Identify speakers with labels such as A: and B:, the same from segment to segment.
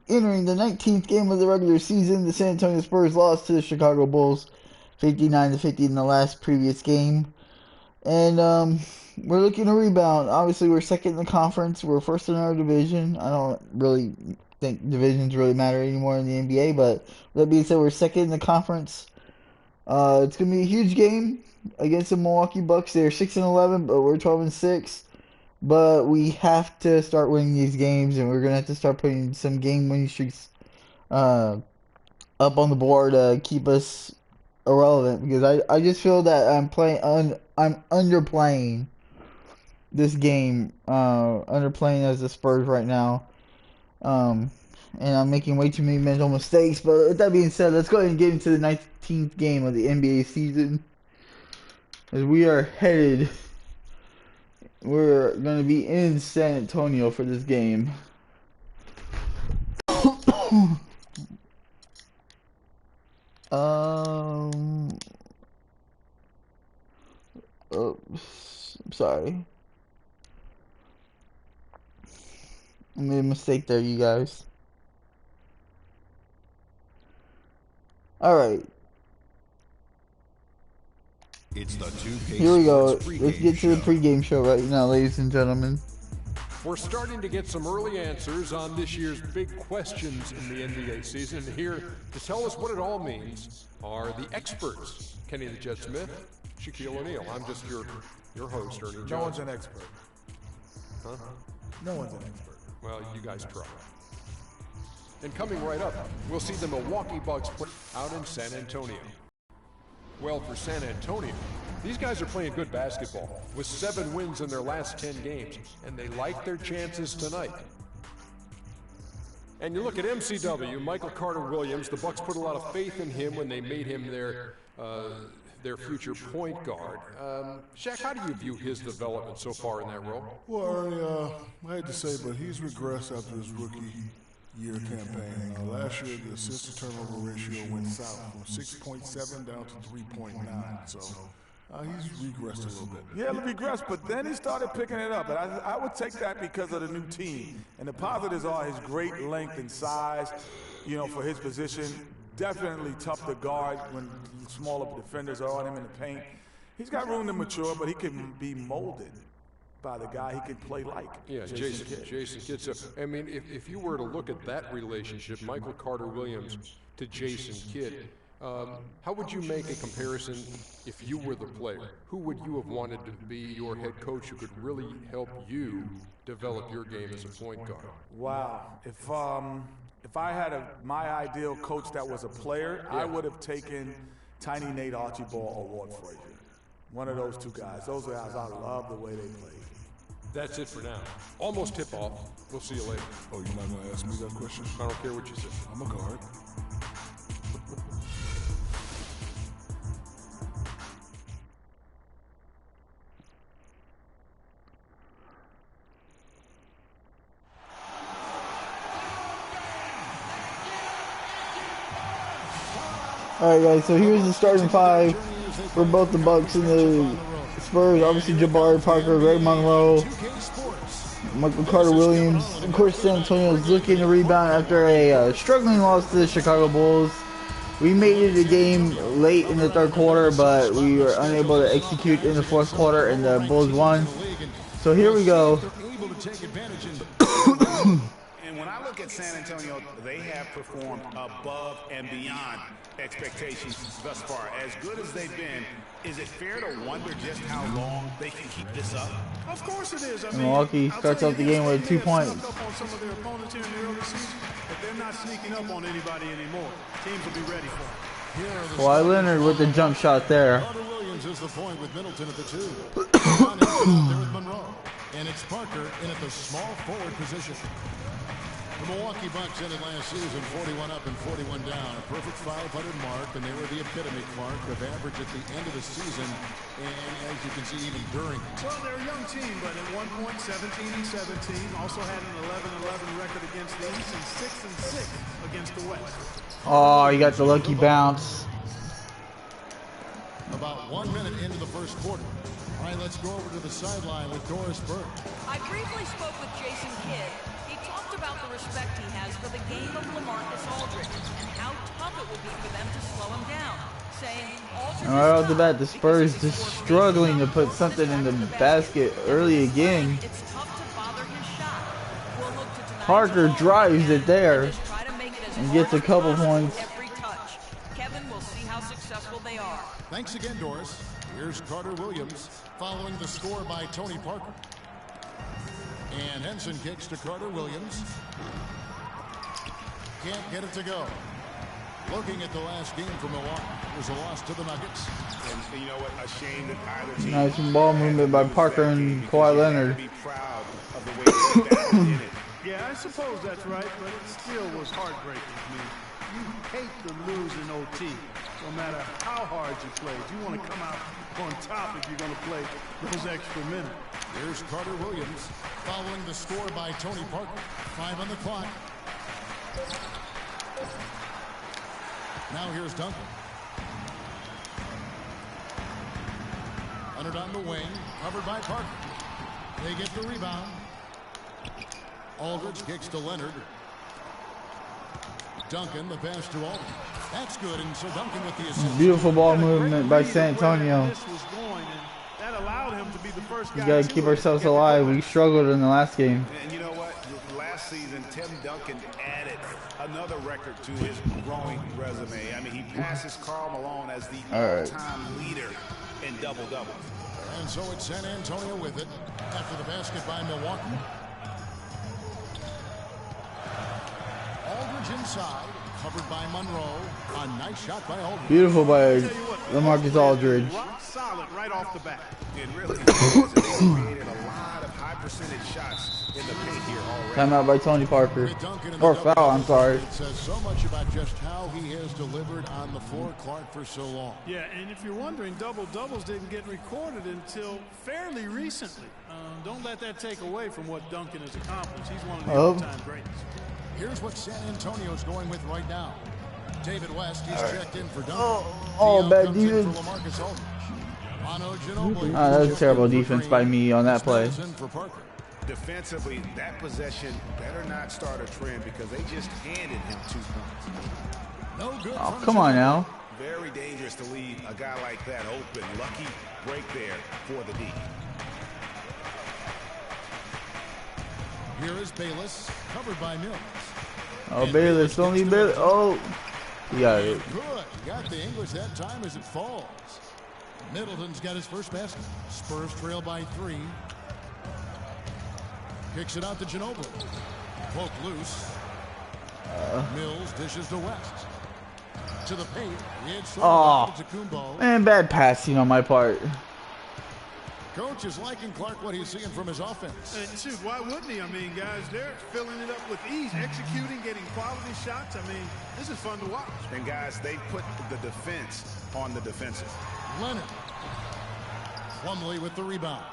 A: Entering the 19th game of the regular season, the San Antonio Spurs lost to the Chicago Bulls 59-50 in the last previous game. And we're looking to rebound. Obviously, we're second in the conference. We're first in our division. I don't really think divisions really matter anymore in the NBA, but with that being said, we're second in the conference. It's going to be a huge game against the Milwaukee Bucks. They're 6-11, but we're 12-6. But we have to start winning these games, and we're going to have to start putting some game-winning streaks up on the board to keep us irrelevant, because I just feel that I'm underplaying this game, underplaying as the Spurs right now, and I'm making way too many mental mistakes. But with that being said, let's go ahead and get into the 19th game of the NBA season, as we are headed. We're going to be in San Antonio for this game. Oops, I'm sorry. I made a mistake there, you guys. Alright.
B: It's the 2K
A: Here we go.
B: Sports
A: Let's get to the pregame show right now, ladies and gentlemen.
C: We're starting to get some early answers on this year's big questions in the NBA season. Here to tell us what it all means are the experts. Kenny the Jet Smith, Shaquille O'Neal. I'm just your host, Ernie Jones.
D: No one's an expert.
C: Huh?
D: No one's an expert.
C: Well, you guys try. And coming right up, we'll see the Milwaukee Bucks put out in San Antonio. Well, for San Antonio, these guys are playing good basketball with 7 wins in their last 10 games, and they like their chances tonight. And you look at MCW, Michael Carter-Williams. The Bucks put a lot of faith in him when they made him their future point guard. Shaq, how do you view his development so far in that role?
D: Well, Ernie, I hate to say, but he's regressed after his rookie year campaign. Last year, the assist-to-turnover ratio went south from 6.7 down to 3.9. So he's regressed a little bit.
E: Yeah, regressed, but then he started picking it up. And I would take that because of the new team. And the positives are his great length and size, for his position. Definitely tough to guard when smaller defenders are on him in the paint. He's got room to mature, but he can be molded by the guy he could play like.
C: Yeah, Jason Kidd. So, I mean, if you were to look at that relationship, Michael Carter-Williams to Jason Kidd, how would you make a comparison if you were the player? Who would you have wanted to be your head coach who could really help you develop your game as a point guard?
E: Wow. If I had my ideal coach that was a player, I would have taken Tiny Nate Archibald or Walt Frazier. One of those two guys. Those guys, I love the way they played.
C: That's it for now. Almost tip-off. We'll see you later.
D: Oh, you're not going to ask me that question?
C: I don't care what you say.
D: I'm a guard.
A: Alright guys, so here's the starting 5 for both the Bucks and the Spurs. Obviously Jabari Parker, Greg Monroe, Michael Carter-Williams. Of course, San Antonio is looking to rebound after a struggling loss to the Chicago Bulls. We made it a game late in the third quarter, but we were unable to execute in the fourth quarter, and the Bulls won. So here we go.
F: And when I look at San Antonio, they have performed above and beyond expectations thus far. As good as they've been, is it fair to wonder just how long they can keep this up?
G: Of course it is. I mean,
A: Milwaukee starts off the game with 2 points.
G: Up on some of their opponents here in the early season, but they're not sneaking up on anybody anymore. Teams will be ready for it.
A: Kawhi Leonard with the jump shot there.
H: Carter-Williams is the point with Middleton at the 2. Out there with Monroe. And it's Parker in at the small forward position. The Milwaukee Bucks ended last season 41 up and 41 down. A perfect 500 mark, and they were the epitome, Clark, of average at the end of the season. And as you can see, even during.
G: Well, they're a young team, but at one point, 17-17. Also had an 11-11 record against the East and 6-6 against the West.
A: Oh, you got the lucky bounce.
H: About 1 minute into the first quarter. All right, let's go over to the sideline with Doris Burke.
I: I briefly spoke with Jason Kidd. He talked about the respect he has for of the game of LaMarcus Aldridge and how tough it will be for them to slow him down, saying Aldridge
A: Right off the
I: is
A: bat, the
I: tough
A: Spurs
I: because he
A: just
I: scores
A: struggling to
I: big
A: put
I: jumps
A: something in the
I: on the
A: basket early
I: This spring,
A: again.
I: it's tough to bother his shot. We'll look to tonight's
A: Parker
I: opponent
A: drives
I: again
A: it there
I: and just try to make it as
A: and
I: hard
A: gets a
I: as
A: couple
I: possible
A: points.
I: every touch. Kevin, we'll see how successful they are.
H: Thanks again, Doris. Here's Carter Williams following the score by Tony Parker. And Henson kicks to Carter Williams. Can't get it to go. Looking at the last game for Milwaukee, it was a loss to the Nuggets.
F: And you know what? A shame that either team.
A: Nice ball movement by Parker and Kawhi Leonard.
F: Be proud of the way they battled in it.
G: Yeah, I suppose that's right, but it still was heartbreaking to me. You hate to lose in OT, no matter how hard you played. You want to come out on top if you're going to play those extra minutes.
H: Here's Carter Williams following the score by Tony Parker. 5 on the clock. Now here's Duncan. Leonard on the wing, covered by Parker. They get the rebound. Aldridge kicks to Leonard. Duncan, the pass to Aldridge. That's good, and so Duncan with the assist.
A: Beautiful ball movement by San Antonio.
G: That allowed him to be the first guy.
A: We gotta keep ourselves alive. We struggled in the last game.
F: And you know what? Last season, Tim Duncan added another record to his growing resume. I mean, he passes Karl Malone as the all-time leader in double-doubles.
H: And so it's San Antonio with it after the basket by Milwaukee. Aldridge inside, covered by Monroe. A nice shot by Aldridge.
A: Beautiful by LaMarcus Aldridge.
G: Rock solid right off the bat.
F: It really is. They created a lot of high percentage shots in the paint here already.
A: Timeout by Tony Parker. Or foul, I'm sorry.
H: It says so much about just how he has delivered on the floor, Clark, for so long.
G: Yeah, and if you're wondering, double-doubles didn't get recorded until fairly recently. Don't let that take away from what Duncan has accomplished. He's one of the all-time greats.
H: Here's what San Antonio's going with right now. David West, he's checked in for Duncan.
A: Bad defense.
H: LaMarcus Aldridge.
A: That was a terrible defense by me on that play.
F: Defensively, that possession better not start a trend because they just handed him 2 points.
H: No good.
A: Oh, come on now.
F: Very dangerous to leave a guy like that open. Lucky break there for the D.
H: Here is Bayless, covered by Mills.
A: Oh, Bayless, only Bayless. Oh, he got it.
H: Good. He got the English that time as it falls. Middleton's got his first basket. Spurs trail by 3. Kicks it out to Ginobili. Poke loose. Mills dishes to West. To the paint. It's
A: man, bad passing on my part.
H: Coach is liking Clark what he's seeing from his offense.
G: And shoot, why wouldn't he? I mean, guys, they're filling it up with ease, executing, getting quality shots. I mean, this is fun to watch.
F: And guys, they put the defense on the defensive.
H: Leonard. Plumlee with the rebound.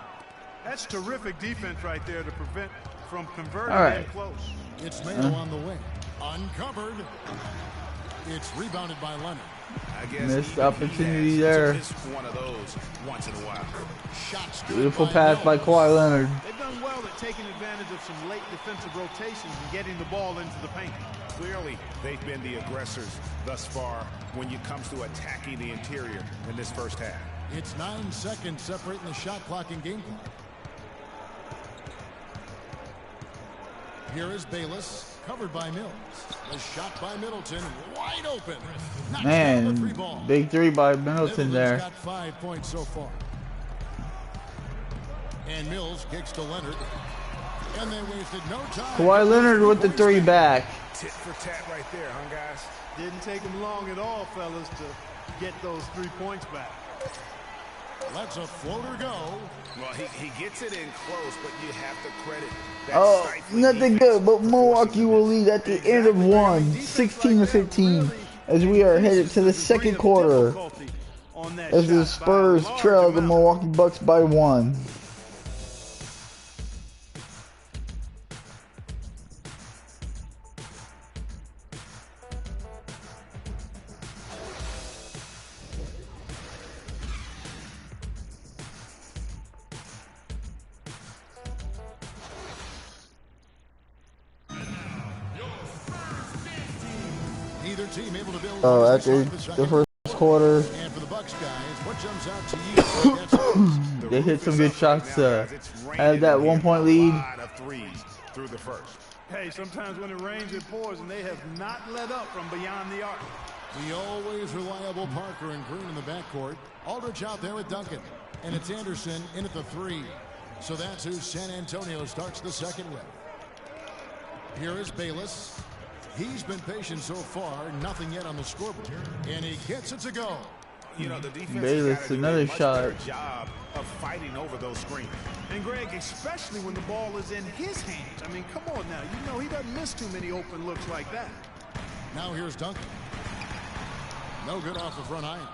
G: That's terrific defense right there to prevent from converting in close.
H: It's Melo on the wing. Uncovered. It's rebounded by Leonard.
F: I guess
A: missed opportunity there.
F: One of those once in a while.
H: Shots
A: Beautiful pass by Kawhi Leonard.
G: They've done well at taking advantage of some late defensive rotations and getting the ball into the paint.
F: Clearly, they've been the aggressors thus far when it comes to attacking the interior in this first half.
H: It's 9 seconds separating the shot clock and game clock. Here is Bayless, covered by Mills. A shot by Middleton, wide open.
A: Man, big 3 by Middleton there.
H: Got 5 points so far. And Mills kicks to Leonard. And they wasted no time.
A: Kawhi Leonard with the 3 back.
F: Tit for tat right there, huh, guys?
G: Didn't take him long at all, fellas, to get those 3 points back.
H: Lets a floater go.
F: Well, he gets it in close, but you have to credit that
A: nothing good, but Milwaukee will lead at the end of 1, 16-15, as we are headed to the second quarter, as the Spurs trail the Milwaukee Bucks by 1.
H: Neither team able to build
A: after the first quarter,
H: and for the Bucks guys, what jumps out to you against
A: they hit some good shots to
F: It's
A: have that 1 point lead.
F: A lot of threes through the first.
G: Hey, sometimes when it rains, it pours, and they have not let up from beyond the arc.
H: the always reliable Parker and Green in the backcourt. Aldridge out there with Duncan. And it's Anderson in at the 3. So that's who San Antonio starts the second with. Here is Bayless. He's been patient so far. Nothing yet on the scoreboard. And he gets it to go.
F: You know, the defense
A: Bayless,
F: has gotta do
A: another
F: a much
A: shot.
F: better job of fighting over those screens.
G: And Greg, especially when the ball is in his hands. I mean, come on now. You know he doesn't miss too many open looks like that.
H: Now here's Duncan. No good off the front iron.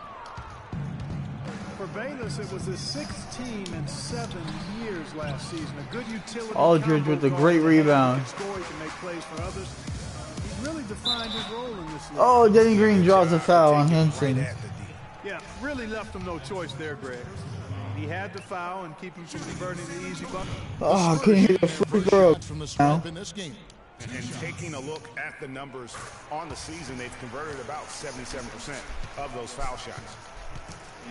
G: For Bayless, it was his 6th team in 7 years last season. A good utility.
A: Aldridge with a great rebound.
G: Score, he can make plays for others. He's really defined his role in this league.
A: Oh, Danny Green draws a foul on Henson.
G: Yeah, really left him no choice there, Greg. He had to foul and keep him from converting the easy bucket.
A: Oh, couldn't hit a free throw.
H: From the stripe in this game.
F: And taking a look at the numbers on the season, they've converted about 77% of those foul shots.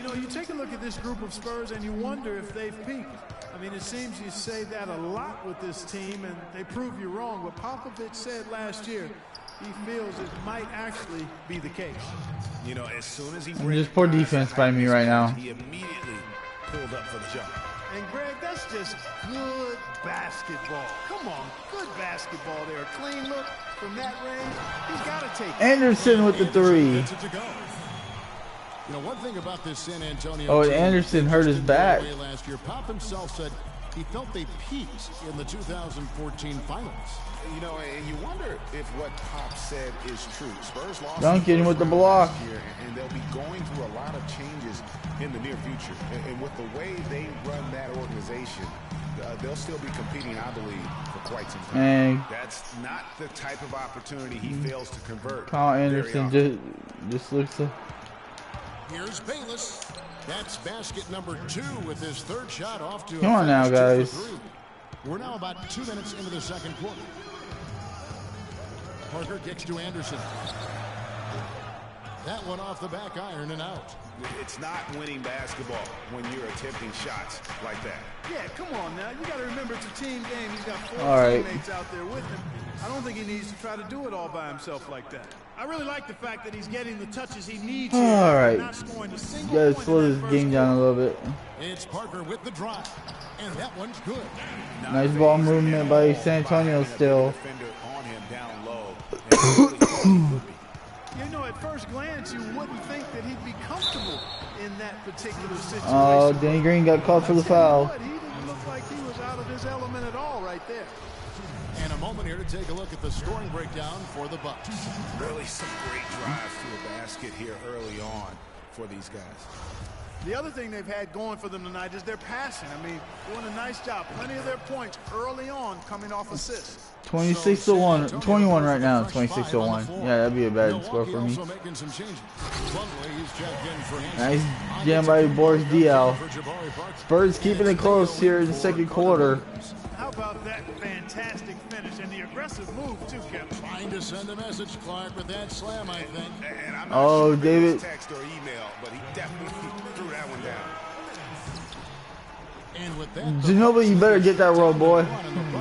G: You know, you take a look at this group of Spurs and you wonder if they've peaked. I mean, it seems you say that a lot with this team, and they prove you wrong. What Popovich said last year, he feels it might actually be the case.
F: You know, as soon as he
A: Just poor defense by me right now.
F: he immediately pulled up for the jump.
G: And Greg, that's just good basketball. Come on, good basketball there. A clean look from that range. He's got to take it.
A: Anderson with the 3.
H: Gets it to go. You know, one thing about this San Antonio
A: Oh,
H: team,
A: Anderson hurt his back.
H: last year. Pop himself said he felt they peaked in the 2014 finals.
F: You know, and you wonder if what Pop said is true. Spurs lost
A: Duncan with the block.
F: last year, and they'll be going through a lot of changes in the near future. And with the way they run that organization, they'll still be competing, I believe, for quite some time.
A: Man,
F: That's not the type of opportunity he fails to convert.
A: Kyle
F: very
A: Anderson
F: often.
A: just looks.
H: Here's Bayless. That's basket number 2 with his 3rd shot off to.
A: Come on now, guys.
H: We're now about 2 minutes into the second quarter. Parker kicks to Anderson. That one off the back iron and out.
F: It's not winning basketball when you're attempting shots like that.
G: Yeah, come on now. You got to remember it's a team game. He's got 4
A: All right.
G: teammates out there with him. I don't think he needs to try to do it all by himself like that. I really like the fact that he's getting the touches he needs here.
A: All right.
G: Not scoring a single
A: Gotta
G: point
A: slow
G: in
A: this
G: that
A: game
G: first
A: down a little bit.
H: It's Parker with the drive. And that one's good.
A: Nice ball movement by San Antonio still.
F: Defender on him down low. And really
G: You know, at first glance, you wouldn't think that he'd be comfortable in that particular situation.
A: Oh, Danny Green got called for the foul.
G: But he didn't look like he was out of his element at all right there.
H: And a moment here to take a look at the scoring breakdown for the Bucks.
F: Really some great drives to a basket here early on for these guys.
G: The other thing they've had going for them tonight is their passing. I mean, doing a nice job. Plenty of their points early on coming off assists.
A: 26-1, 21 right now. 26-1. Yeah, that'd be a bad score for me.
H: Also making some changes. Plumlee, he's checked in for
A: Nice
H: Hanson.
A: jam by Boris Diaw.
H: For Jabari Parker.
A: Spurs keeping it close here in the second quarter.
G: How about that fantastic finish and the aggressive move, too, Kevin?
H: Trying to send a message, Clark, with that slam, I think.
F: And I'm not
A: Oh,
F: sure if it
A: David.
F: was text or email, but he definitely threw that one down.
H: And with that,
A: Ginobili, you better get that roll, boy.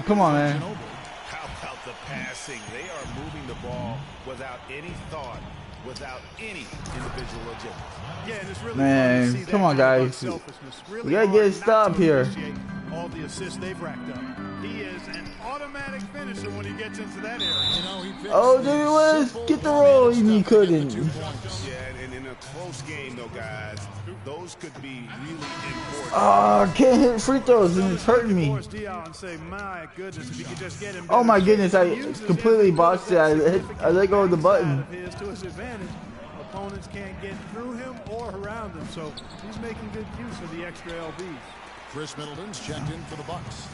A: Come on, man.
F: How about the passing? They are moving the ball without any thought, without any individual agenda.
G: Yeah, and it's really
A: Man,
G: fun to see that
A: come on,
G: kind of
A: guys.
G: unselfishness. Really
A: We gotta get a
G: hard not
A: stop
G: to
A: here.
G: appreciate all the assists they've racked up. He is an automatic finisher when he gets into that area.
H: you know, he fixed
A: Oh,
H: the
A: David West,
H: simple
A: get the roll.
H: one-handed
A: And he
H: stuff to get the
A: couldn't.
H: 2 points.
F: Yeah, and in a close game, though, guys, those could be really important.
A: Oh, I can't hit free throws and it's hurting me.
G: Force Diaw and say, my goodness, if he could just get him.
A: Oh my
G: better.
A: goodness, I
G: Uses
A: completely
G: every
A: botched it. I let go of the
G: side
A: button.
G: of his to his advantage. Opponents can't get through him or around him, so he's making good use of the extra LBs.
H: Chris Middleton's checked in for the Bucks.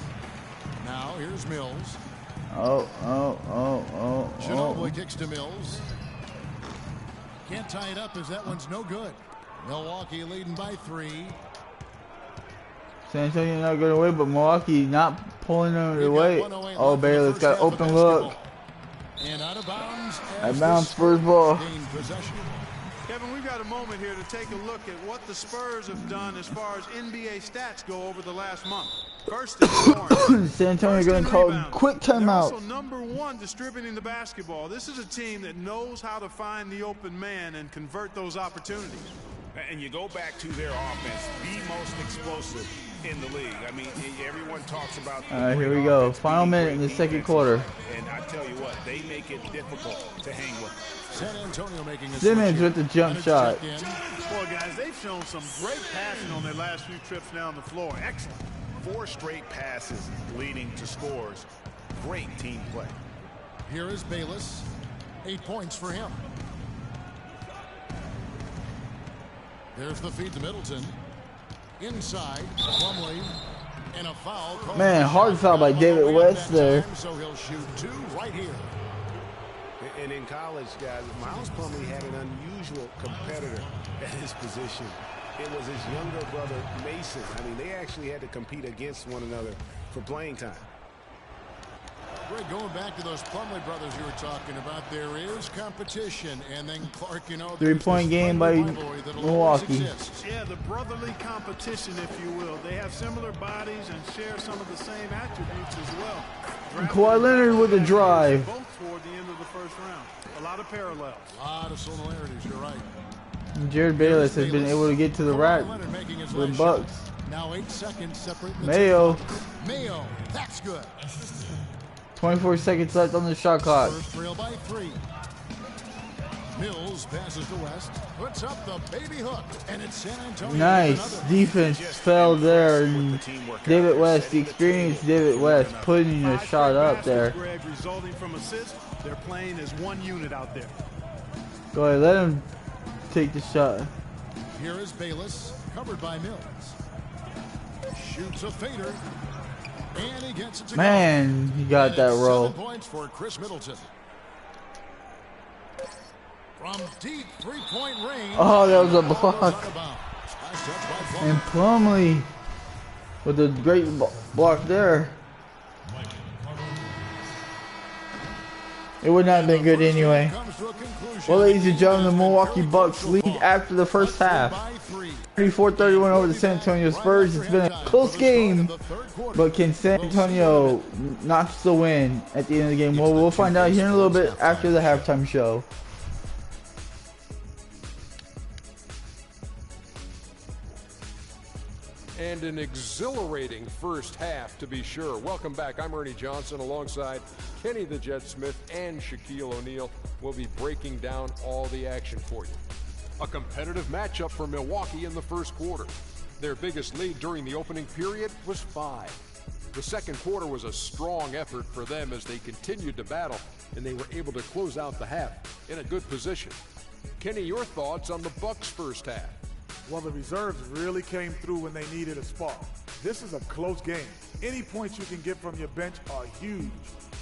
H: Now, here's Mills.
A: Oh.
H: Ginobili kicks to Mills. Can't tie it up as that one's no good. Milwaukee leading by 3.
A: San Antonio not going away, but Milwaukee not pulling them away. Oh, Bayless got open look.
H: And out of bounds. Williams
A: At
H: as
A: Mount
H: the
A: Spurs ball.
H: gain possession.
G: Kevin, we've got a moment here to take a look at what the Spurs have done as far as NBA stats go over the last month. First in scoring.
A: San Antonio
G: First
A: going
G: in
A: to call
G: rebounding.
A: quick
G: They're also
A: timeout.
G: #1 distributing the basketball. This is a team that knows how to find the open man and convert those opportunities.
F: And you go back to their offense, the most explosive in the league. I mean, everyone talks about.
A: All right, here we go. Final minute in the second quarter.
F: And I tell you what, they make it difficult to hang with.
H: San Antonio making a
A: Simmons
H: switch
A: with the jump
H: here.
A: shot.
H: Check in.
G: Boy, guys, they've shown some great passing on their last few trips down the floor. Excellent.
F: 4 straight passes leading to scores. Great team play.
H: Here is Bayless. 8 points for him. There's the feed to Middleton. Inside, Plumlee. And a foul.
A: Man, hard foul by David West there.
H: So he'll shoot 2 right here.
J: And in college, guys, Miles Plumlee had an unusual competitor at his position. It was his younger brother, Mason. I mean, they actually had to compete against one another for playing time.
H: Greg, going back to those Plumlee brothers you were talking about, there is competition. And then Clark, you know,
A: 3-point game by Milwaukee.
G: Yeah, the brotherly competition, if you will. They have similar bodies and share some of the same attributes as well.
A: And Kawhi Leonard with a drive.
G: Both toward the end of the first round. A lot of parallels.
H: A lot of similarities, you're right.
A: And Jared Bayless has been able to get to the rack with the Bucks.
H: Now 8 seconds separate.
A: Mayo.
H: Mayo, that's good.
A: 24 seconds left on the shot clock.
H: First trail by 3. Mills passes to West, puts up the baby hook, and it's San Antonio.
A: Nice defense fell there. And David West, the experienced David West, putting a shot up there.
G: Greg, resulting from assists. They're playing as one unit out there.
A: Go ahead, let him take the shot.
H: Here is Bayless, covered by Mills. Shoots a fader, and he gets it to
A: Man, he got that roll.
H: 7 points for Chris Middleton. From deep 3-point range.
A: Oh, that was a block. And Plumlee with a great block there. It would not have been good anyway. Well, ladies and gentlemen, the Milwaukee Bucks lead after the first half. 34-31 over the San Antonio Spurs. It's been a close game, but can San Antonio notch the win at the end of the game? Well, we'll find out here in a little bit after the halftime show.
C: And an exhilarating first half, to be sure. Welcome back. I'm Ernie Johnson alongside Kenny the Jet Smith and Shaquille O'Neal. We'll be breaking down all the action for you. A competitive matchup for Milwaukee in the first quarter. Their biggest lead during the opening period was 5. The second quarter was a strong effort for them as they continued to battle, and they were able to close out the half in a good position. Kenny, your thoughts on the Bucks' first half?
E: Well, the reserves really came through when they needed a spark. This is a close game. Any points you can get from your bench are huge.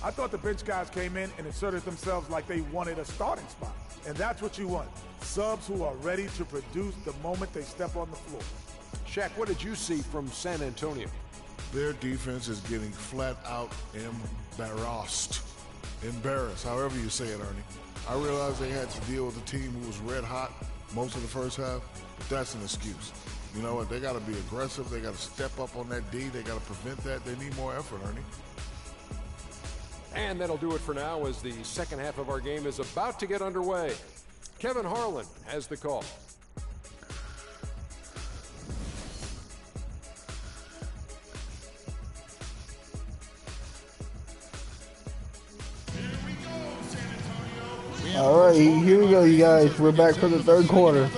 E: I thought the bench guys came in and asserted themselves like they wanted a starting spot. And that's what you want. Subs who are ready to produce the moment they step on the floor.
C: Shaq, what did you see from San Antonio?
D: Their defense is getting flat out embarrassed. Embarrassed, however you say it, Ernie. I realized they had to deal with a team who was red hot most of the first half, but that's an excuse. You know what? They got to be aggressive. They got to step up on that D. They got to prevent that. They need more effort, Ernie.
C: And that'll do it for now as the second half of our game is about to get underway. Kevin Harlan has the call.
A: All right, here we go, you guys. We're back for the third quarter.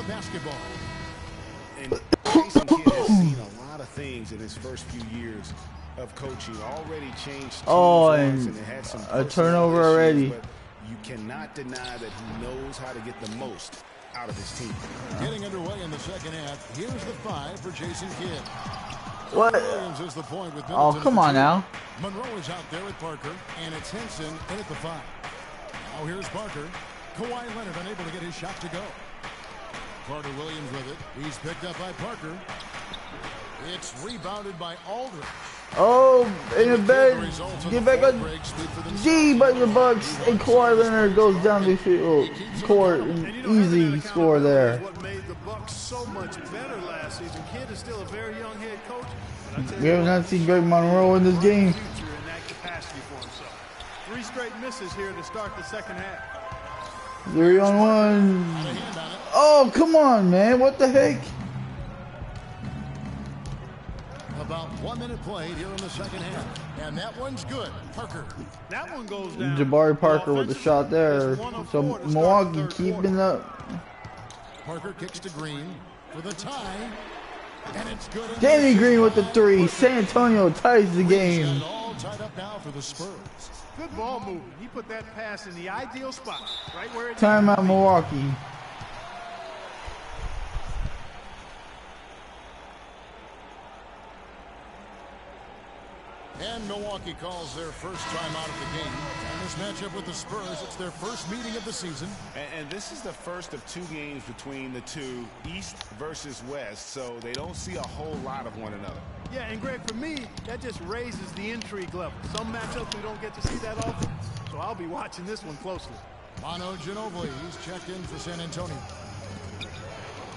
J: And Jason Kidd has seen a lot of things in his first few years of coaching. Already changed.
A: Oh, and
J: it had some
A: a turnover
J: issues,
A: already.
J: But you cannot deny that he knows how to get the most out of his team.
H: Getting underway in the second half. Here's the 5 for Jason Kidd.
A: What?
H: Williams is the point with
A: Oh,
H: Middleton
A: come on now.
H: Monroe is out there with Parker, and it's Henson in at the 5. Now here's Parker. Kawhi Leonard unable to get his shot to go. Carter Williams with it. He's picked up by Parker. It's rebounded by Aldridge.
A: Oh, in the bed. Get back on G by the Bucks, and Kawhi Leonard goes down the field. Court, an easy score there.
G: What made the Bucks so much better last season. Kidd is still a very young head coach.
A: We have not seen Greg Monroe in this game.
G: In that capacity for himself. 3 straight misses here to start the second half.
A: 3-on-1. Oh, come on, man. What the heck?
H: About 1 minute played here in the second half. And that one's good. Parker.
G: That one goes down.
A: Jabari Parker with the shot there. So Milwaukee keeping up.
H: Parker kicks to Green for the tie. And it's good.
A: Danny Green with the 3. San Antonio ties the game.
H: All tied up now for the Spurs.
G: Good ball movement. He put that pass in the ideal spot. Right where it
A: Timeout Milwaukee.
H: And Milwaukee calls their first time out of the game. And this matchup with the Spurs, it's their first meeting of the season.
F: And this is the first of 2 games between the two, East versus West, so they don't see a whole lot of one another.
G: Yeah, and Greg, for me, that just raises the intrigue level. Some matchups we don't get to see that often, so I'll be watching this one closely.
H: Manu Ginobili, he's checked in for San Antonio.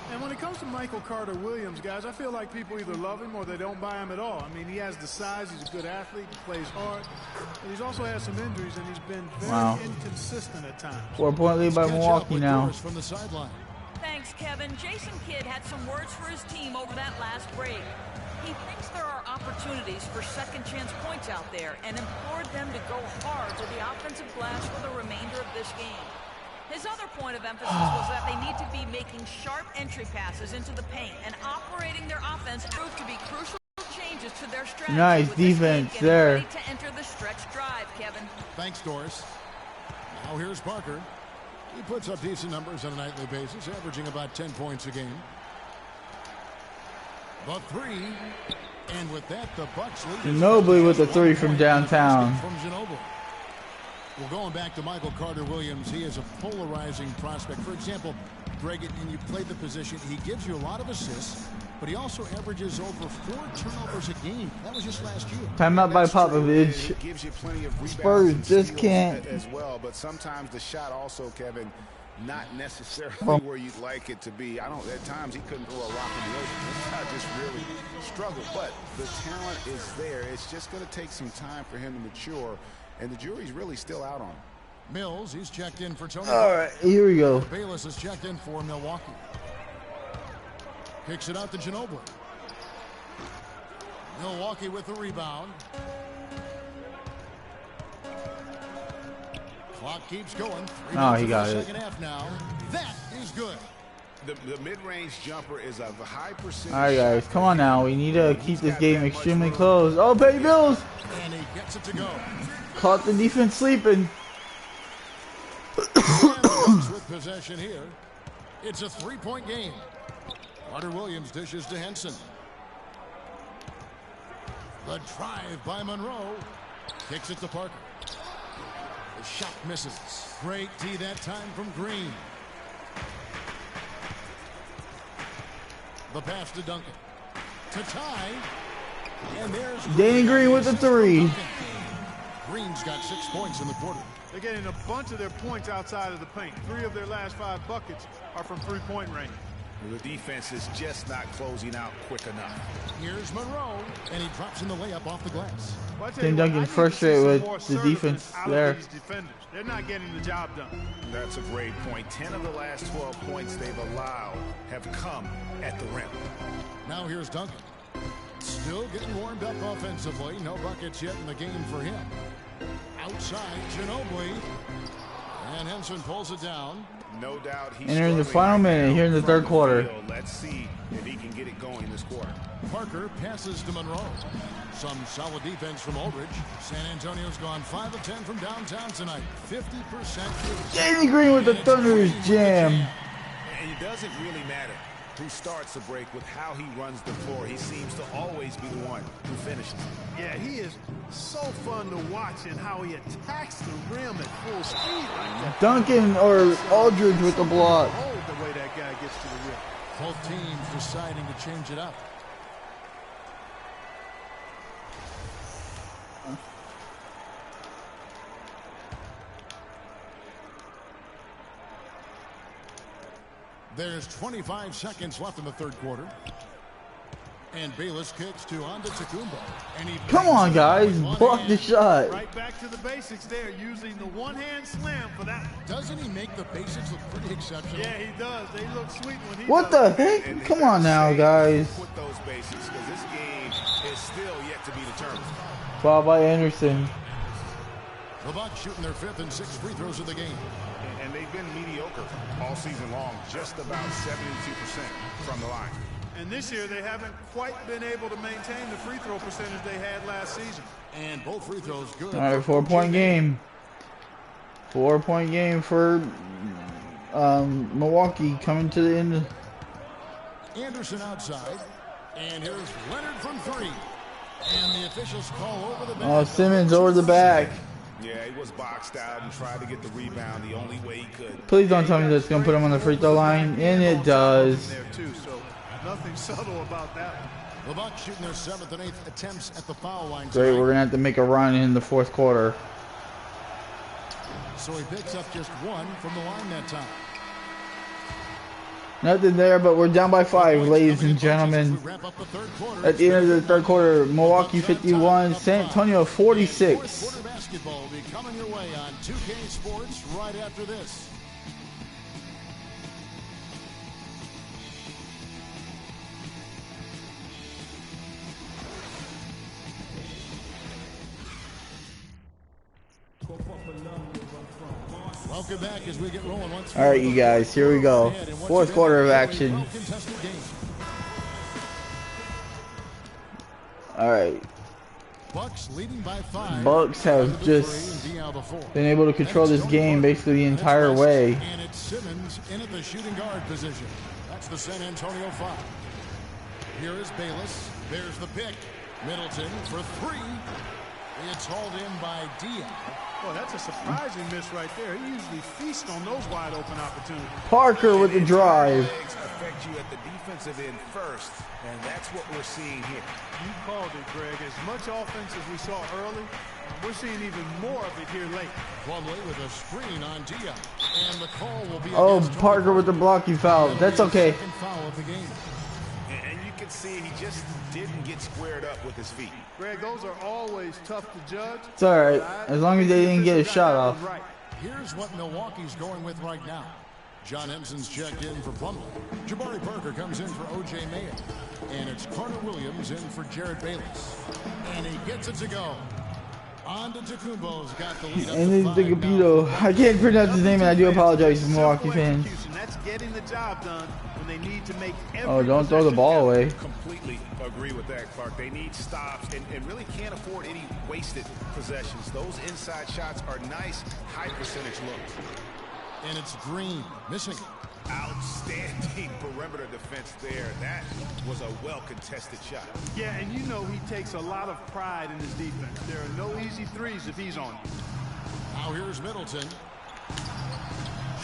G: And when it comes to Michael Carter Williams, guys, I feel like people either love him or they don't buy him at all. I mean, he has the size, he's a good athlete, he plays hard, but he's also had some injuries and he's been very inconsistent at times.
A: 4-point lead by Milwaukee now.
H: From the sideline.
I: Thanks, Kevin. Jason Kidd had some words for his team over that last break. He thinks there are opportunities for second-chance points out there and implored them to go hard to the offensive glass for the remainder of this game. His other point of emphasis was that they need to be making sharp entry passes into the paint, and operating their offense proved to be crucial changes to their strategy.
A: Nice defense there.
I: Ready to enter the stretch drive, Kevin.
H: Thanks, Doris. Now here's Parker. He puts up decent numbers on a nightly basis, averaging about 10 points a game. The 3, and with that, the Bucks lead.
A: Ginobili with the 3 from downtown.
H: From Ginobili. Well, going back to Michael Carter Williams, he is a polarizing prospect. For example, Greg, and you played the position, he gives you a lot of assists, but he also averages over 4 turnovers a game. That was just last year.
A: Timeout by Popovich.
F: It gives you plenty of rebounds
A: Spurs
F: and
A: just
F: steals
A: can't.
F: as well, but sometimes the shot also, Kevin, not necessarily where you'd like it to be. At times he couldn't throw a rock in the ocean. This guy just really struggled, but the talent is there. It's just going to take some time for him to mature, and the jury's really still out on him.
H: Mills, he's checked in for Tony.
A: All right, here we go.
H: Bayless is checked in for Milwaukee. Kicks it out to Ginobili. Milwaukee with the rebound. Clock keeps going.
A: Oh, he got it.
H: Second half now. That is good.
F: The mid-range jumper is a high percentage.
A: All right, guys, come on now. We need to keep this game extremely close. Oh, Petty Bills
H: And he gets it to go.
A: caught the defense sleeping.
H: With possession here. It's a 3-point game. Carter Williams dishes to Henson. The drive by Monroe. Kicks it to Parker. The shot misses. Great D that time from Green. The pass to Duncan. To tie. And there's
A: Danny Green with the 3.
H: Green's got 6 points in the quarter.
G: They're getting a bunch of their points outside of the paint. 3 of their last 5 buckets are from three-point range.
F: The defense is just not closing out quick enough.
H: Here's Monroe, and he drops in the layup off the glass.
G: Well,
A: Tim Duncan frustrated with the defense there.
G: These defenders. They're not getting the job done.
F: That's a great point. 10 of the last 12 points they've allowed have come at the rim.
H: Now here's Duncan. Still getting warmed up offensively. No buckets yet in the game for him. Outside, Ginobili. And Henson pulls it down.
F: No doubt he's
A: Entering the final minute here in the third quarter.
F: Let's see if he can get it going this quarter.
H: Parker passes to Monroe. Some solid defense from Aldridge. San Antonio's gone 5 of 10 from downtown tonight. 50%.
A: Danny Green with the Thunder's jam.
F: And it doesn't really matter who starts the break with how he runs the floor. He seems to always be the one who finishes.
G: Yeah, he is so fun to watch and how he attacks the rim at full speed like that.
A: Duncan or Aldridge with the block.
G: Hold the way that guy gets to the rim.
H: Both teams deciding to change it up. There's 25 seconds left in the third quarter. And Bayless kicks to Antetokounmpo. And he
A: Come on, guys. Block the shot.
G: Right back to the basics there, using the one-hand slam for that.
H: Doesn't he make the basics look pretty exceptional?
G: Yeah, he does. They look sweet when he
A: What the heck? Come on now, guys.
F: With those basics, because this game is still yet to be determined.
A: Foul by Anderson.
H: The Bucks shooting their 5th and 6th free throws of the game.
F: And they've been mediocre all season long, just about 72% from the line.
G: And this year, they haven't quite been able to maintain the free throw percentage they had last season.
H: And both free throws good.
A: All right, 4-point game. 4-point game for Milwaukee coming to the end.
H: Anderson outside. And here's Leonard from 3. And the officials call over the back.
A: Oh, Simmons over the back.
F: Yeah, he was boxed out and tried to get the rebound the only way he could.
A: Please don't tell me that's going to put him on the free throw line. And it does.
G: There too, so nothing subtle about that.
H: The Bucks shooting their 7th and 8th attempts at the foul line.
A: Great, we're going to have to make a run in the fourth quarter.
H: So he picks up just 1 from the line that time.
A: Nothing there, but we're down by 5, ladies and gentlemen. At the end of the third quarter, Milwaukee 51, San Antonio 46.
H: Quarter basketball will be coming your way on 2K Sports right after this. Welcome back as we get rolling once more.
A: All right, you guys, here we go. Fourth quarter of action. All right.
H: Bucks leading by 5.
A: Bucks have just been able to control this game basically the entire way.
H: And it's Simmons in at the shooting guard position. That's the San Antonio 5. Here is Bayless. There's the pick. Middleton for 3. It's hauled in by Diaz.
G: Well, that's a surprising miss right there. He usually feasts on those wide open opportunities.
A: Parker with the drive.
F: Legs affect you at the defensive end first, and that's what we're seeing here.
G: You called it, Greg. As much offense as we saw early, we're seeing even more of it here late.
H: Plumlee with a screen on Diaz, and the call will be.
A: Oh, Parker with the blocking foul. That's okay.
H: Second foul of the game.
F: And you can see he just didn't get squared up with his feet.
G: Greg, those are always tough to judge.
A: It's all right, as long as they didn't get a shot off.
G: Right.
H: Here's what Milwaukee's going with right now. John Henson's checked in for Plumlee. Jabari Parker comes in for O.J. Mayo. And it's Carter Williams in for Jared Bayless. And he gets it to go. Antetokounmpo's got the lead up
A: And
H: to
A: it's the
H: 5
A: Capito.
H: now.
A: I can't pronounce his name, and I do apologize to Milwaukee fans.
G: That's getting the job done when they need to make every
A: Oh, don't throw the ball away.
F: Completely agree with that, Clark. They need stops and really can't afford any wasted possessions. Those inside shots are nice, high percentage looks.
H: And it's Green missing it.
F: Outstanding perimeter defense there. That was a well-contested shot.
G: Yeah, and you know he takes a lot of pride in his defense. There are no easy threes if he's on it.
H: Now here's Middleton.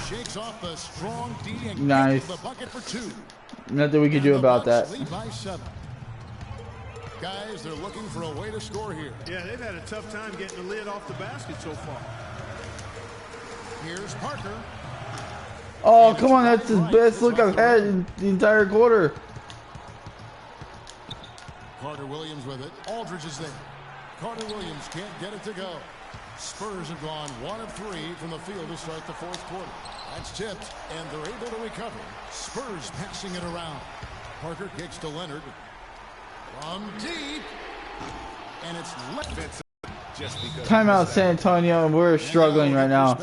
H: Shakes off the strong D and
A: Nice.
H: gets the bucket for 2.
A: Nothing we can do about that.
H: Lead by 7. Guys, they're looking for a way to score here.
G: Yeah, they've had a tough time getting the lid off the basket so far.
H: Here's Parker.
A: Oh, come on, that's the best look I've had in the entire quarter.
H: Carter Williams with it. Aldridge is there. Carter Williams can't get it to go. Spurs have gone 1 of 3 from the field to start the fourth quarter. That's tipped, and they're able to recover. Spurs passing it around. Parker kicks to Leonard. From deep. And it's left.
A: Timeout, San Antonio. We're struggling right now.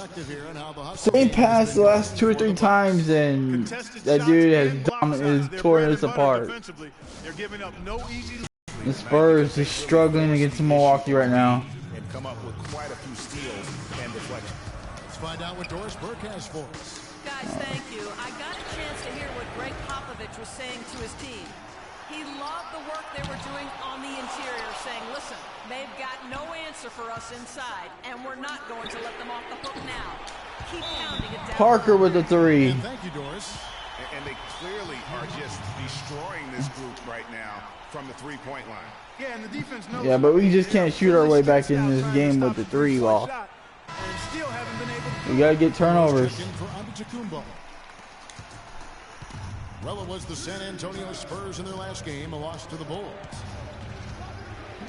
A: Same pass the last 2 or 3 times, and that dude has torn us apart.
G: They're giving up no easy.
A: The Spurs are struggling against Milwaukee right now.
F: And come up with quite a few steals and deflections.
H: Let's find out what Doris Burke has for us.
I: Guys, thank you. I got a chance to hear what Greg Popovich was saying to his team. He loved the work they were doing on the interior, saying, listen, they've got no answer for us inside, and we're not going to let them off the hook now. Keep pounding it down.
A: Parker with the 3.
H: And thank you, Doris.
F: And they clearly are just destroying this group right now from the three-point line.
G: Yeah, and the defense knows.
A: Yeah, but we just can't shoot our way back into this game with the 3 ball. We gotta get turnovers.
H: For Antetokounmpo. Well, it was the San Antonio Spurs in their last game, a loss to the Bulls.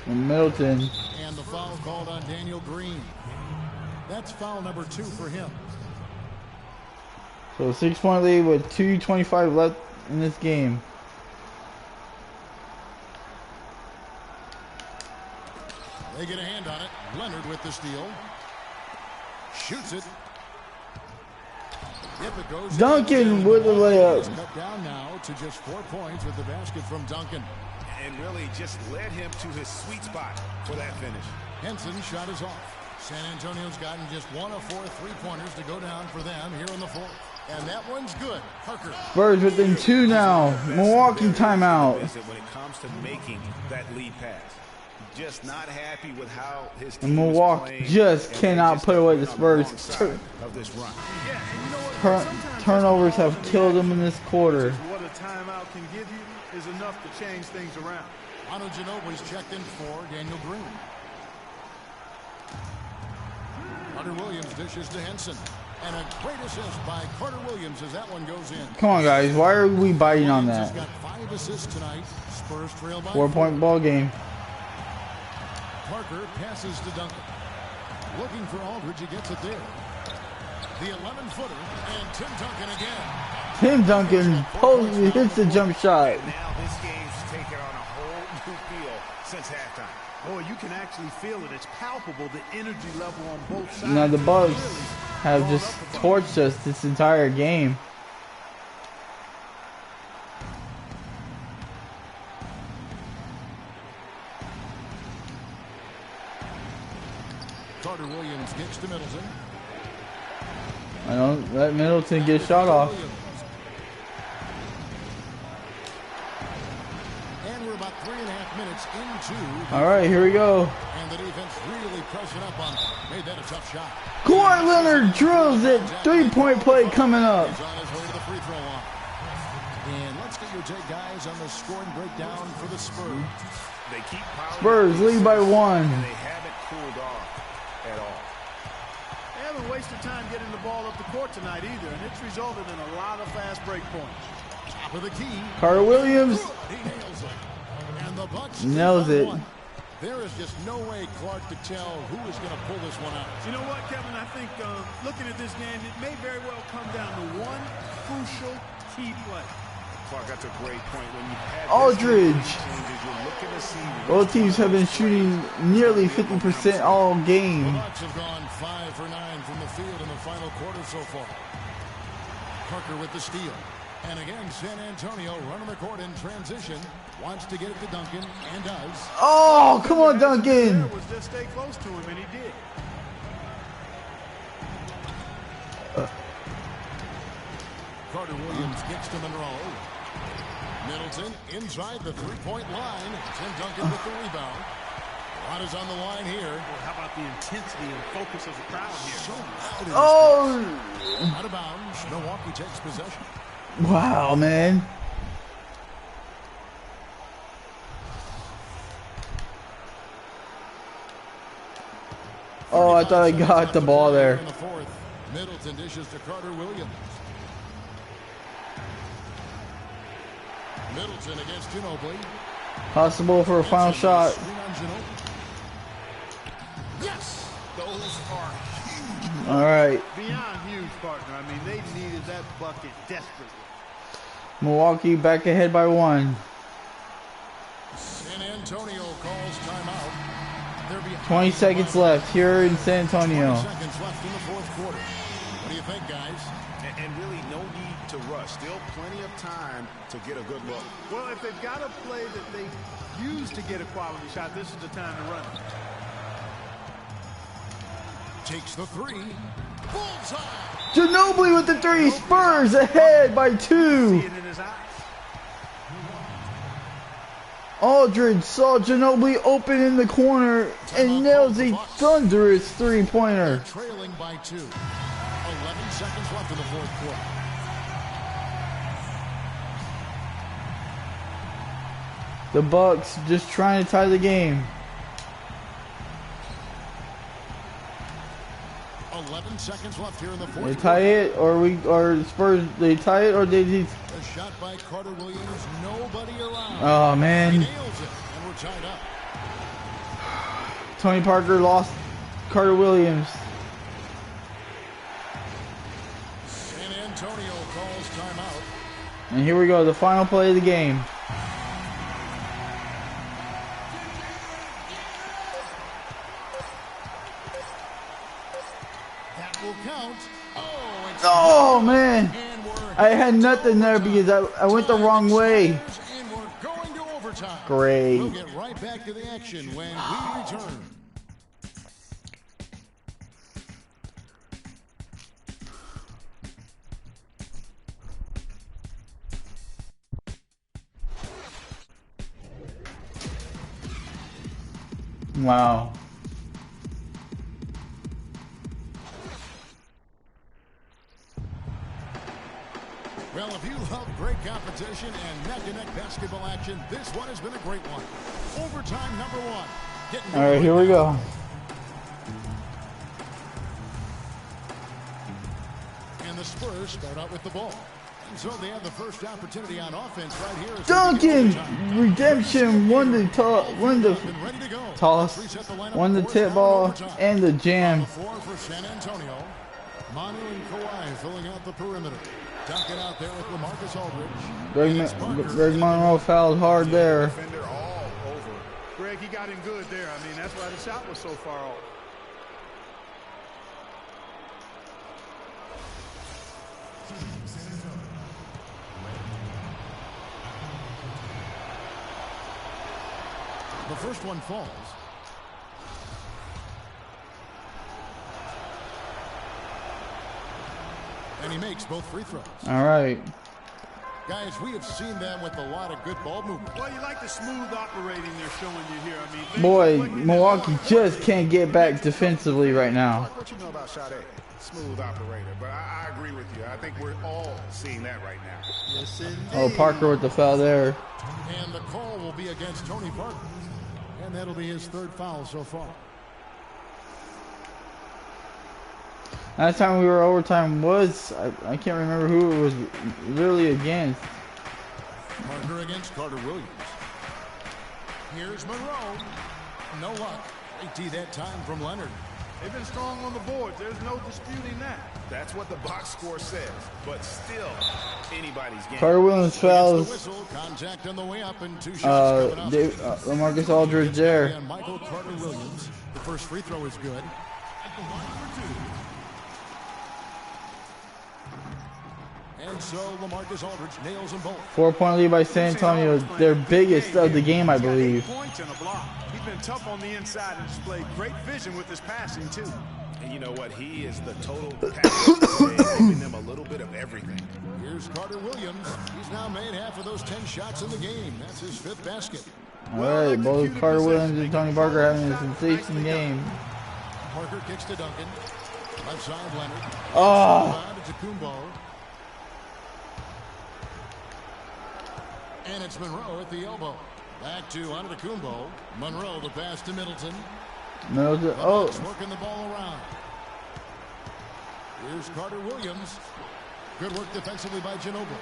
A: And Middleton.
H: And the foul called on Daniel Green. That's foul number 2 for him.
A: So 6-point lead with 2:25 left in this game.
H: They get a hand on it. Leonard with the steal. Shoots it. If it goes
A: Duncan with the layup.
H: Cut down now to just 4 points with the basket from Duncan.
F: And really just led him to his sweet spot for that finish.
H: Henson's shot is off. San Antonio's gotten just 1 of 4 3-pointers to go down for them here in the fourth. And that one's good. Parker.
A: Spurs within 2 now. Milwaukee timeout.
F: When it comes to making that lead pass. Just not happy with how his team
A: And Milwaukee just cannot put away the Spurs.
F: Of this run.
G: Yeah, and you know what?
A: Turnovers have killed them in this quarter.
G: What a timeout can give you is enough to change things around.
H: Manu Ginobili's checked in for Daniel Green. Carter Williams dishes to Henson. And a great assist by Carter Williams as that one goes in.
A: Come on, guys. Why are we biting on
H: Williams
A: that?
H: has got 5 assists tonight. Spurs trail by
A: 4-point ball game.
H: Parker passes to Duncan. Looking for Aldridge. He gets it there. The 11-footer. And Tim Duncan again.
A: Tim Duncan hits the jump shot.
F: And now this game's taken on a whole new feel since halftime.
G: Oh, you can actually feel it. It's palpable, the energy level on both sides.
A: Now the Bucks have just torched us this entire game.
H: Carter Williams gets to Middleton.
A: I don't let Middleton get a shot off.
H: And we're about 3.5 minutes into.
A: All right, here we go.
H: And the defense really pressing up on him. Made that a tough shot.
A: Kawhi Leonard drills it. 3-point play coming up.
H: He's on his way to the free throw line. And let's get your take, guys, on the scoring breakdown for the Spurs.
F: They keep piling
A: Spurs lead by 1.
F: and they haven't cooled off at all.
G: They haven't wasted time getting the ball up the court tonight either, and it's resulted in a lot of fast break points.
H: Top of the key.
A: Carter Williams
H: He nails it. And the Bucks
A: nails it.
H: There is just no way Clark could tell who is going to pull this one out.
G: You know what, Kevin? I think looking at this game, it may very well come down to one crucial key play.
F: Clark, that's a great point. When you have
A: Aldridge.
F: changes, you're looking to see
A: Both teams have been shooting nearly 50% all
H: The
A: game.
H: Bucks have gone 5 for 9 from the field in the final quarter so far. Parker with the steal. And again, San Antonio running the court in transition. Wants to get it to Duncan, and does.
A: Oh, come on, Duncan.
G: Was just stay close to him, and he did.
H: Carter Williams gets to Monroe. Middleton inside the three-point line. Tim Duncan with the rebound. A lot is on the line here.
G: Well, how about the intensity and focus of the crowd here?
H: So loud in this
A: Oh,
H: place. Out of bounds. Milwaukee takes possession.
A: wow, man. Oh, I thought I got the ball there.
H: In the fourth, Middleton dishes to Carter Williams. Middleton against Ginobili.
A: Possible for a final shot.
H: Screen on Ginobili. Yes!
F: those are huge.
A: All right.
G: Beyond huge, partner. I mean, they needed that bucket desperately.
A: Milwaukee back ahead by 1.
H: San Antonio calls timeout.
A: 20 seconds left here in San Antonio.
H: 20 seconds left in the fourth quarter. What do you think, guys?
F: And really no need to rush. Still plenty of time to get a good look.
G: Well, if they've got a play that they use to get a quality shot, this is the time to run it.
H: Takes the three. Bullseye!
A: Ginobili with the 3. Spurs ahead by 2.
G: See it in his eyes.
A: Aldridge saw Ginobili open in the corner and nails a thunderous 3-pointer.
H: Trailing by 2. 11 seconds left in the fourth quarter.
A: The Bucks just trying to tie the game.
H: 11 11 seconds left here in the fourth.
A: They tie it, or Spurs, they tie it, or they
H: A shot by Carter Williams, nobody around.
A: Oh, man.
H: He nails it, and we're tied up.
A: Tony Parker lost Carter Williams.
H: San Antonio calls timeout.
A: And here we go, the final play of the game.
H: That will count.
A: Oh, man. I had nothing there because I went the wrong way.
H: And we're going to overtime.
A: Great.
H: We'll get right back to the action when we return.
A: Wow.
H: Well, if you love great competition and neck-to-neck basketball action, this one has been a great one. Overtime number one.
A: All right, here we go.
H: And the Spurs start out with the ball. And so they have the first opportunity on offense right here.
A: Duncan Redemption won the toss, won the tip ball, and the jam.
H: Four for San Antonio. Manu and Kawhi filling out the perimeter. Duncan out there with LaMarcus Aldridge.
A: Greg Monroe fouled hard there.
G: Defender all over. Greg, he got him good there. I mean, that's why the shot was so far off.
H: The first one falls. And he makes both free throws.
A: All right.
H: Guys, we have seen them with a lot of good ball movement.
G: Well, you like the smooth operating they're showing you here. I mean,
A: Boy, Milwaukee just can't get back defensively right now.
F: What you know about Sade? Smooth operator, but I agree with you. I think we're all seeing that right now.
G: Yes, indeed.
A: Oh, Parker with the foul there.
H: And the call will be against Tony Parker. And that'll be his third foul so far.
A: Last time we were overtime was, I can't remember who it was really against.
H: Parker against Carter Williams. Here's Monroe. No luck. Great tee that time from Leonard.
G: They've been strong on the boards. There's no disputing that.
F: That's what the box score says, but still anybody's game.
A: Carter Williams fouls.
H: Whistle, contact on the way up and two shots coming up.
A: LaMarcus Aldridge there.
H: And Michael Carter Williams. The first free throw is good. And so LaMarcus Aldridge nails them both.
A: 4-point lead by San Antonio. Their biggest of the game, I believe.
G: Points and a block. He's been tough on the inside and displayed great vision with his passing too.
F: And you know what? He is the total package, giving them a little bit of everything.
H: Here's Carter Williams. He's now made half of those 10 shots in the game. That's his fifth basket.
A: All right, both Carter Williams and Tony Parker having a sensation game.
H: Parker kicks to Duncan. Left side Leonard.
A: Oh.
H: To Kumbo. And it's Monroe at the elbow. Back to Antetokounmpo. Monroe, the pass to Middleton.
A: Middleton. Oh.
H: Working the ball around. Here's Carter Williams. Good work defensively by Ginobili.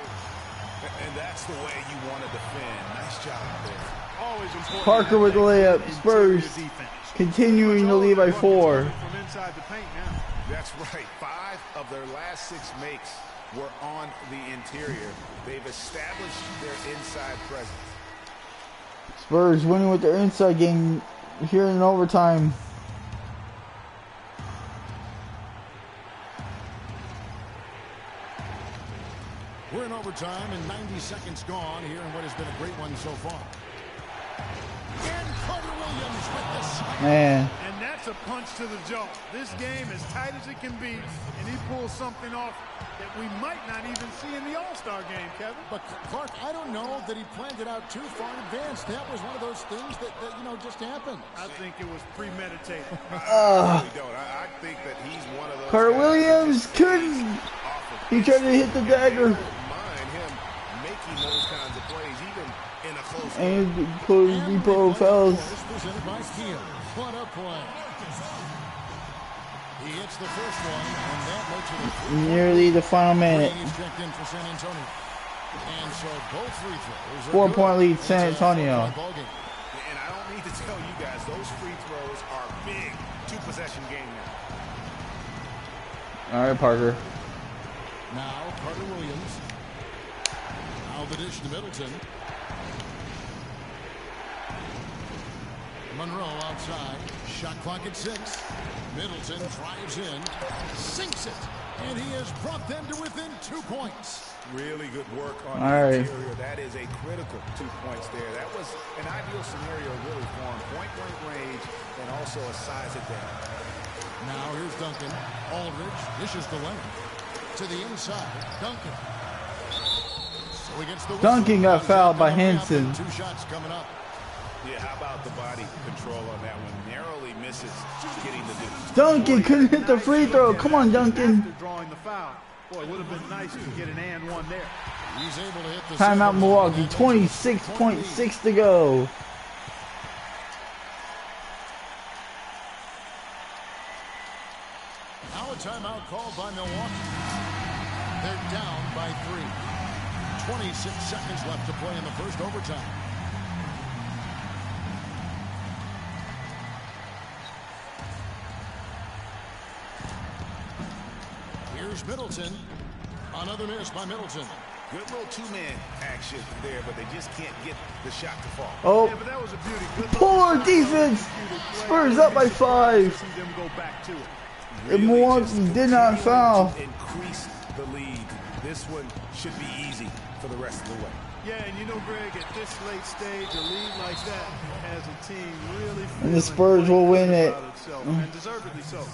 F: And that's the way you want to defend. Nice job there.
G: Always important.
A: Parker with the layup. Spurs continuing to lead by 4.
G: From inside the paint now.
F: That's right. 5 of their last 6 makes were on the interior. They've established their inside presence.
A: Spurs winning with their inside game here in overtime.
H: We're in overtime and 90 seconds gone here in what has been a great one so far. And Carter Williams with the slam.
A: Man.
G: And that's a punch to the jaw. This game as tight as it can be, and he pulls something off that we might not even see in the All-Star game, Kevin.
H: But Clark, I don't know that he planned it out too far in advance. That was one of those things that you know, just happened.
G: I think it was premeditated.
F: I really don't. I think that he's one of those.
A: Carter Williams couldn't. He tried to hit the dagger.
F: Mind him making those kinds of plays, even in a close
A: And close the 4 fouls.
H: Presented by Steele. What a play. He hits the first one, and that makes it a
A: Nearly the final minute.
H: checked in for San Antonio. And so both free throws are
A: 4-point lead,
H: good.
A: San
H: It's a
A: Antonio.
H: 4-point ball game.
F: And I don't need to tell you guys, those free throws are big. Two-possession game now.
A: All right, Parker.
H: Now Carter Williams. Now the dish to Middleton. Monroe outside. Shot clock at 6. Middleton drives in. Sinks it. And he has brought them to within 2 points.
F: Really good work on
A: All
F: the
A: right.
F: interior. That is a critical 2 points there. That was an ideal scenario really for him. Point-blank range and also a size advantage.
H: Now here's Duncan. Aldridge dishes the lane. To the inside. Duncan. So he gets the whistle.
A: Duncan got fouled by Henson.
H: 2 shots coming up.
F: Yeah, how about the body control on that one? Narrowly misses getting the deuce.
A: Duncan couldn't hit the free throw. Come on, Duncan.
G: After drawing the foul. Boy, it would have been nice to get an and one there.
H: He's able to hit the
A: Timeout
H: second.
A: Milwaukee. 26.6 to go.
H: Now a timeout called by Milwaukee. They're down by 3. 26 seconds left to play in the first overtime. Here's Middleton. Another miss by Middleton.
F: Good little two-man action there, but they just can't get the shot to fall.
A: Oh,
G: Yeah, but that was a beauty. Good
A: poor defense. Spurs up by 5.
G: See them go back to it.
A: And Milwaukee did not foul.
F: Increase the lead. This one should be easy for the rest of the way.
G: Yeah, and you know, Greg, at this late stage, a lead like that has a team really
A: And the Spurs will win it.
G: and deservedly so.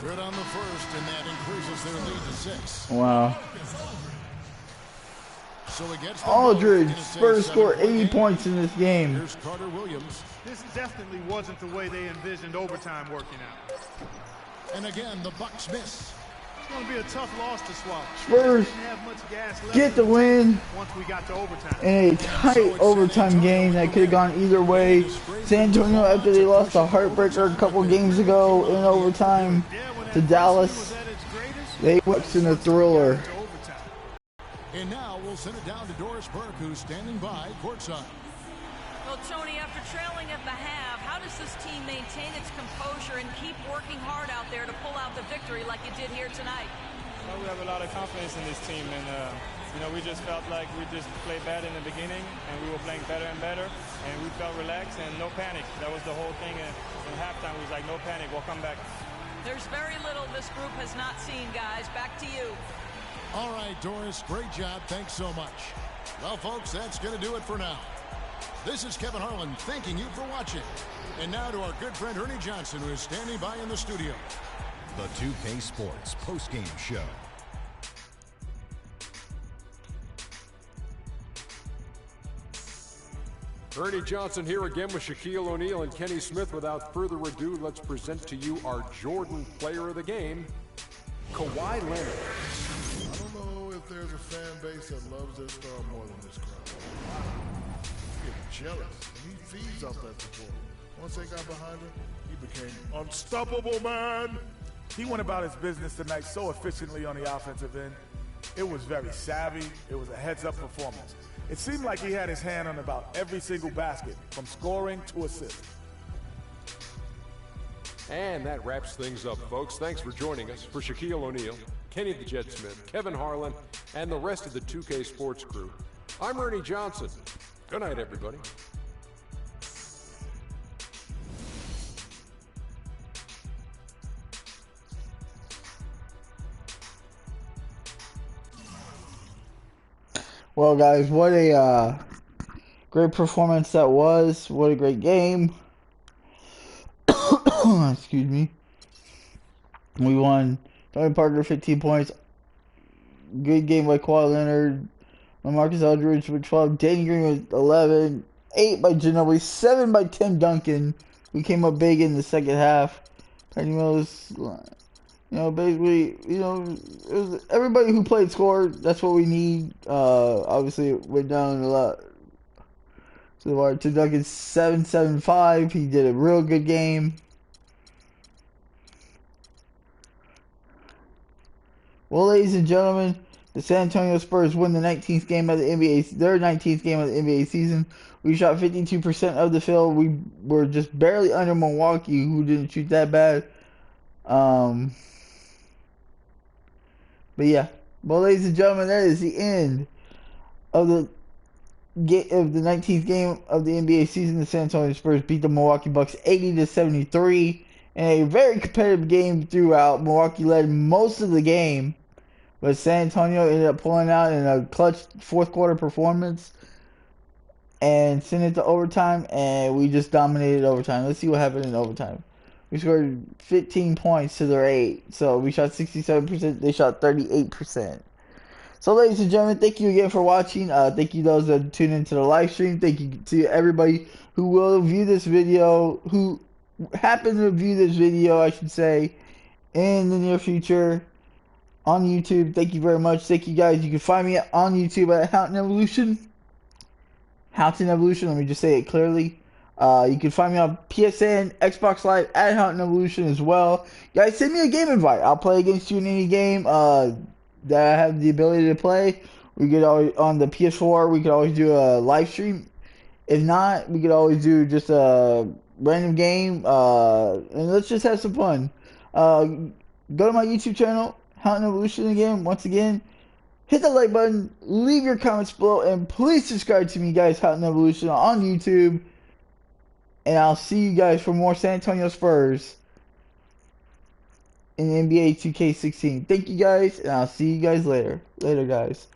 H: Good on the first, and that increases their lead to 6.
A: Wow.
H: So against the
A: Aldridge,
H: Bulls, it's a
A: Spurs score
H: 7-point
A: 80
H: game.
A: points in this game.
H: Here's Carter Williams.
G: This definitely wasn't the way they envisioned overtime working out.
H: And again, the Bucks miss.
G: It's going to be a tough loss to swallow.
A: Spurs
G: Didn't have much gas left
A: get the win
G: once we got to overtime.
A: in a tight overtime game that could have gone either way. San Antonio, after they lost a heartbreaker a couple games ago in overtime to Dallas, they went in a thriller.
H: And now we'll send it down to Doris Burke, who's standing by courtside.
I: Well, Tony, after trailing at the half, how does this team maintain its composure and keep working hard out there to pull out the victory like you did here tonight?
K: Well, we have a lot of confidence in this team, and you know, we just felt like we just played bad in the beginning, and we were playing better and better, and we felt relaxed and no panic. That was the whole thing. In halftime, we was like, no panic, we'll come back.
I: There's very little this group has not seen, guys. Back to you.
H: All right, Doris, great job. Thanks so much. Well, folks, that's going to do it for now. This is Kevin Harlan thanking you for watching. And now to our good friend Ernie Johnson, who is standing by in the studio.
B: The 2K Sports postgame show.
C: Ernie Johnson here again with Shaquille O'Neal and Kenny Smith. Without further ado, let's present to you our Jordan player of the game, Kawhi Leonard.
D: I don't know if there's a fan base that loves this star more than this crowd. You get jealous, and he feeds off that support. Once they got behind him, he became unstoppable, man.
E: He went about his business tonight so efficiently on the offensive end. It was very savvy. It was a heads-up performance. It seemed like he had his hand on about every single basket, from scoring to assist.
C: And that wraps things up, folks. Thanks for joining us. For Shaquille O'Neal, Kenny the Jet Smith, Kevin Harlan, and the rest of the 2K Sports crew, I'm Ernie Johnson. Good night, everybody.
A: Well, guys, what a great performance that was. What a great game. Excuse me. We won. Tony Parker, 15 points. Good game by Kawhi Leonard. Marcus Aldridge with 12. Danny Green with 11. 8 by Ginobili. 7 by Tim Duncan. We came up big in the second half. Patty Mills, basically, it was everybody who played scored. That's what we need. Obviously, it went down a lot. So Tim Duncan 7-7-5. He did a real good game. Well, ladies and gentlemen, the San Antonio Spurs win the 19th game of the NBA, their 19th game of the NBA season. We shot 52% of the field. We were just barely under Milwaukee, who didn't shoot that bad. But yeah, well, ladies and gentlemen, that is the end of the 19th game of the NBA season. The San Antonio Spurs beat the Milwaukee Bucks 80-73 in a very competitive game throughout. Milwaukee led most of the game, but San Antonio ended up pulling out in a clutch fourth quarter performance and sent it to overtime, and we just dominated overtime. Let's see what happened in overtime. We scored 15 points to their 8, so we shot 67%. They shot 38%. So, ladies and gentlemen, thank you again for watching. Thank you those that tune into the live stream. Thank you to everybody who will view this video, who happen to view this video, I should say, in the near future on YouTube. Thank you very much. Thank you guys. You can find me on YouTube at HOWTONEVOLUTION. HOWTONEVOLUTION, let me just say it clearly. You can find me on PSN, Xbox Live, at HOWTONEVOLUTION as well. Guys, send me a game invite. I'll play against you in any game that I have the ability to play. We could always, on the PS4, we could always do a live stream. If not, we could always do just a random game, and let's just have some fun. Go to my YouTube channel, HOWTONEVOLUTION again, once again. Hit the like button, leave your comments below, and please subscribe to me, guys, HOWTONEVOLUTION on YouTube. And I'll see you guys for more San Antonio Spurs in NBA 2K16. Thank you guys, and I'll see you guys later. Later, guys.